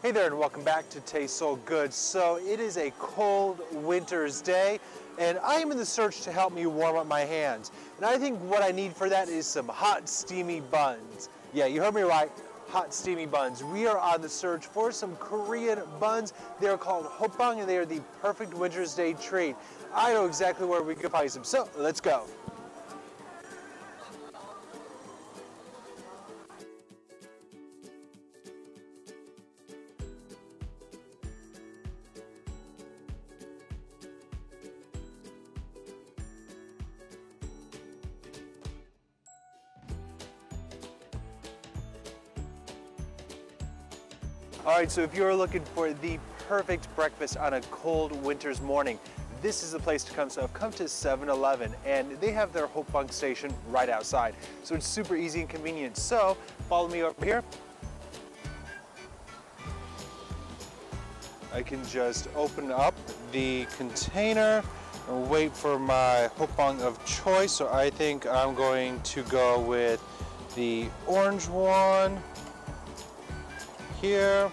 Hey there and welcome back to Taste Seoul Good. So it is a cold winter's day and I am in the search to help me warm up my hands. And I think what I need for that is some hot steamy buns. Yeah, you heard me right, hot steamy buns. We are on the search for some Korean buns. They are called Hoppang and they are the perfect winter's day treat. I know exactly where we can find some, so let's go. All right, so if you're looking for the perfect breakfast on a cold winter's morning, this is the place to come. So I've come to 7-Eleven and they have their Hoppang station right outside. So it's super easy and convenient. So follow me over here. I can just open up the container and wait for my Hoppang of choice. So I think I'm going to go with the orange one. Here.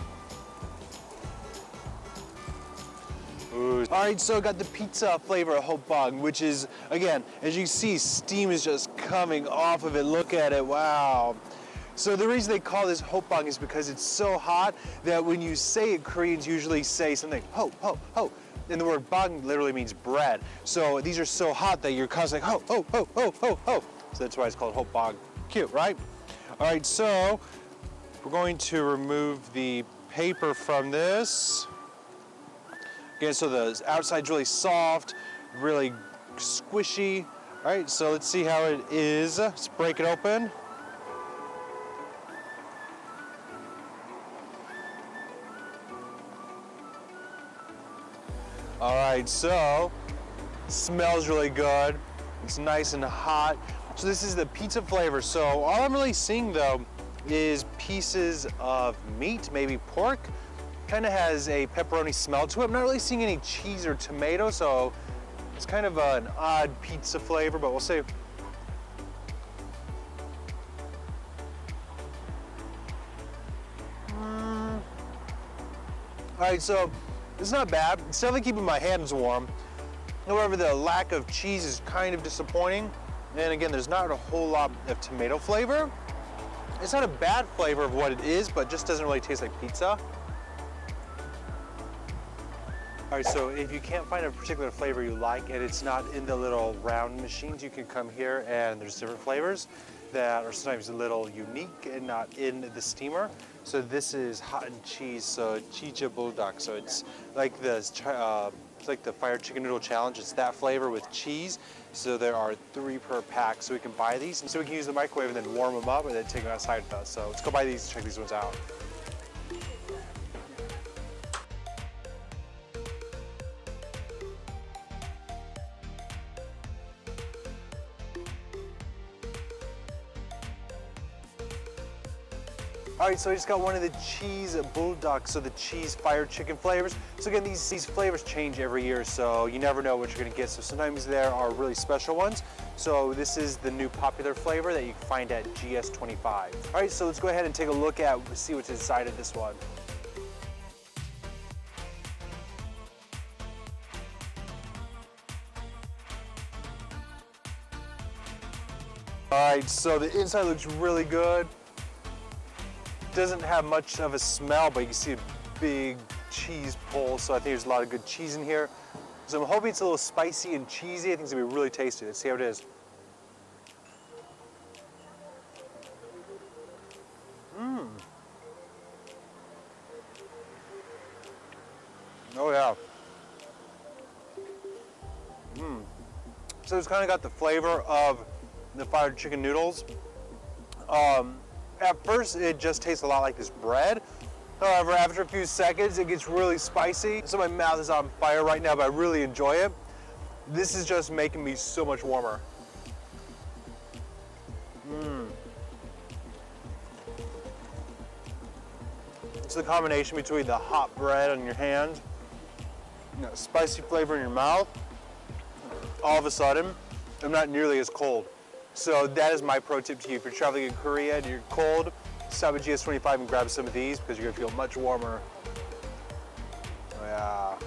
Ooh. All right, so I got the pizza flavor of Hoppang, which is, again, as you see, steam is just coming off of it. Look at it, wow. So the reason they call this Hoppang is because it's so hot that when you say it, Koreans usually say something, ho, ho, ho. And the word bang literally means bread. So these are so hot that you're constantly ho, ho, ho, ho, ho, ho. So that's why it's called Hoppang. Cute, right? All right, so we're going to remove the paper from this. Again, so the outside's really soft, really squishy. All right, so let's see how it is. Let's break it open. All right, so smells really good. It's nice and hot. So this is the pizza flavor. So all I'm really seeing though is pieces of meat, maybe pork. Kind of has a pepperoni smell to it. I'm not really seeing any cheese or tomato, so it's kind of an odd pizza flavor, but we'll see. All right, so it's not bad. It's definitely keeping my hands warm. However, the lack of cheese is kind of disappointing. And again, there's not a whole lot of tomato flavor. It's not a bad flavor of what it is, but just doesn't really taste like pizza. All right, so if you can't find a particular flavor you like and it's not in the little round machines, you can come here and there's different flavors that are sometimes a little unique and not in the steamer. So this is hot and cheese, so cheese bulldog. So it's like the fire chicken noodle challenge. It's that flavor with cheese. So there are 3 per pack. So we can buy these, and so we can use the microwave and then warm them up and then take them outside with us. So let's go buy these and check these ones out. All right, so I just got one of the cheese bulldog, so the cheese fire chicken flavors. So again, these flavors change every year, so you never know what you're gonna get. So sometimes there are really special ones. So this is the new popular flavor that you can find at GS25. All right, so let's go ahead and take a look at, see what's inside of this one. All right, so the inside looks really good. Doesn't have much of a smell, but you can see a big cheese pull, so I think there's a lot of good cheese in here. So I'm hoping it's a little spicy and cheesy. I think it's gonna be really tasty. Let's see how it is. Oh yeah. So it's kind of got the flavor of the fried chicken noodles. At first, it just tastes a lot like this bread. However, after a few seconds, it gets really spicy. So my mouth is on fire right now, but I really enjoy it. This is just making me so much warmer. It's the combination between the hot bread on your hand, spicy flavor in your mouth. All of a sudden, I'm not nearly as cold. So that is my pro tip to you. If you're traveling in Korea and you're cold, stop at GS25 and grab some of these because you're gonna feel much warmer. Oh yeah.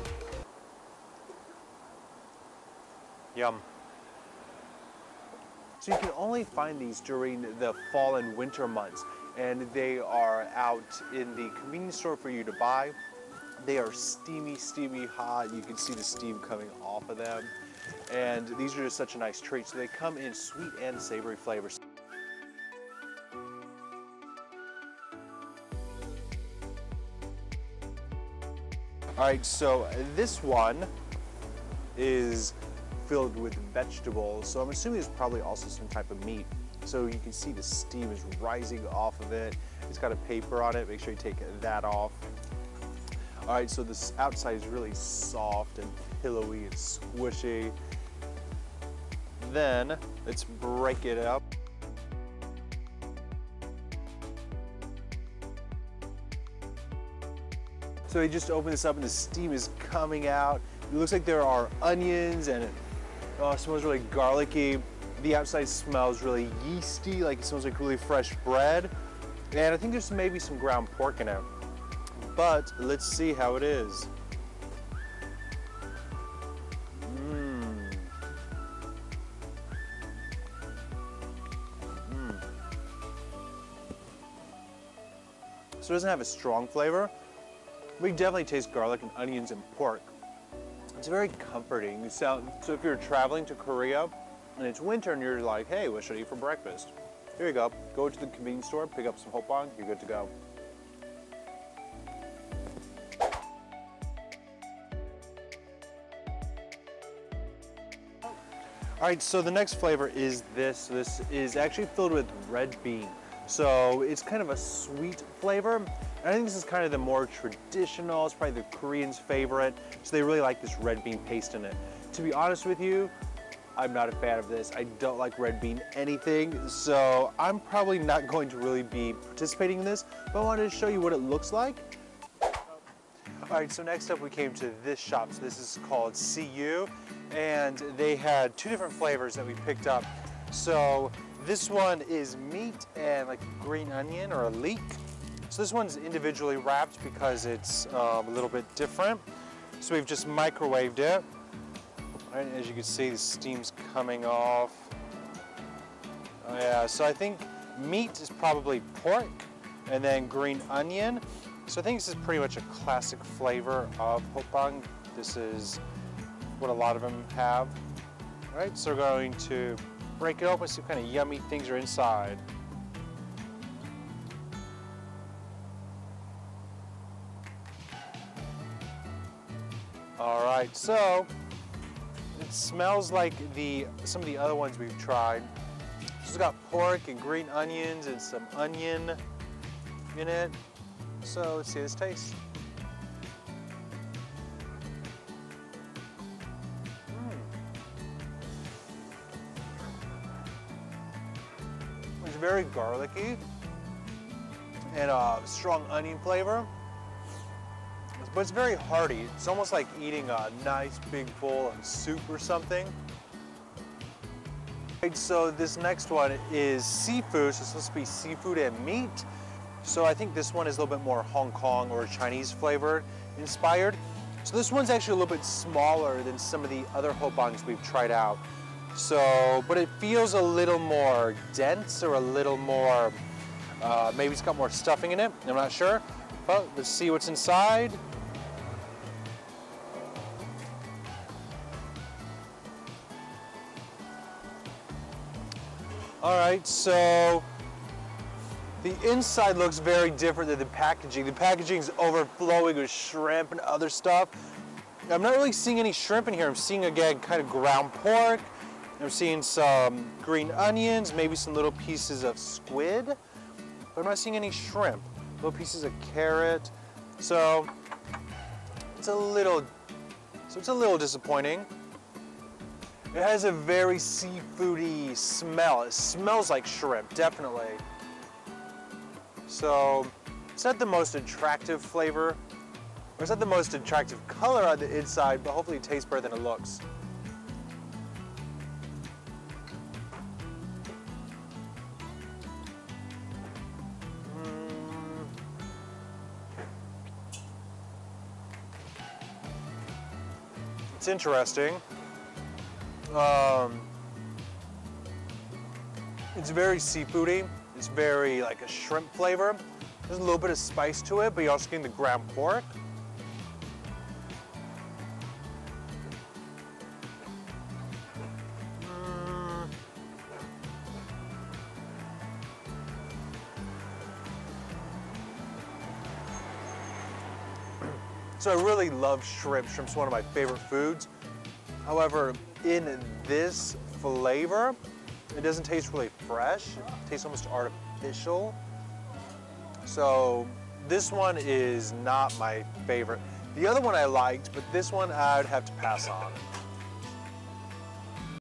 Yum. So you can only find these during the fall and winter months, and they are out in the convenience store for you to buy. They are steamy, steamy hot. You can see the steam coming off of them. And these are just such a nice treat. So they come in sweet and savory flavors. All right, so this one is filled with vegetables. So I'm assuming there's probably also some type of meat. So you can see the steam is rising off of it. It's got a paper on it. Make sure you take that off. All right, so this outside is really soft and pillowy and squishy. Then let's break it up. So we just open this up and the steam is coming out. It looks like there are onions and it smells really garlicky. The outside smells really yeasty, like it smells like really fresh bread. And I think there's maybe some ground pork in it. But let's see how it is. So it doesn't have a strong flavor. We definitely taste garlic and onions and pork. It's very comforting. So if you're traveling to Korea and it's winter and you're like, hey, what should I eat for breakfast? Here you go. Go to the convenience store, pick up some Hoppang, you're good to go. All right, so the next flavor is this. This is actually filled with red bean. So it's kind of a sweet flavor. And I think this is kind of the more traditional, it's probably the Koreans' favorite. So they really like this red bean paste in it. To be honest with you, I'm not a fan of this. I don't like red bean anything. So I'm probably not going to really be participating in this, but I wanted to show you what it looks like. All right, so next up we came to this shop. So this is called CU, and they had two different flavors that we picked up. So this one is meat and like green onion or a leek. So this one's individually wrapped because it's a little bit different. So we've just microwaved it. Right, as you can see, the steam's coming off. Oh yeah, so I think meat is probably pork and then green onion. So I think this is pretty much a classic flavor of Hoppang. This is what a lot of them have. All right, so we're going to break it open, see what kind of yummy things are inside. All right, so it smells like some of the other ones we've tried. It's got pork and green onions and some onion in it. So let's see this taste. It's very garlicky and a strong onion flavor, but it's very hearty. It's almost like eating a nice big bowl of soup or something. So this next one is seafood. So it's supposed to be seafood and meat. So I think this one is a little bit more Hong Kong or Chinese flavored inspired. So this one's actually a little bit smaller than some of the other Hoppangs we've tried out. So, but it feels a little more dense or a little more, maybe it's got more stuffing in it. I'm not sure, but let's see what's inside. All right, so the inside looks very different than the packaging. The packaging is overflowing with shrimp and other stuff. I'm not really seeing any shrimp in here. I'm seeing, again, kind of ground pork. I'm seeing some green onions, maybe some little pieces of squid, but I'm not seeing any shrimp. Little pieces of carrot. So it's a little disappointing. It has a very seafoody smell. It smells like shrimp, definitely. So it's not the most attractive flavor, or it's not the most attractive color on the inside, but hopefully it tastes better than it looks. It's interesting. It's very seafoody. It's very like a shrimp flavor. There's a little bit of spice to it, but you're also getting the ground pork. So I really love shrimp. Shrimp's one of my favorite foods. However, in this flavor, it doesn't taste really fresh. It tastes almost artificial. So this one is not my favorite. The other one I liked, but this one I would have to pass on.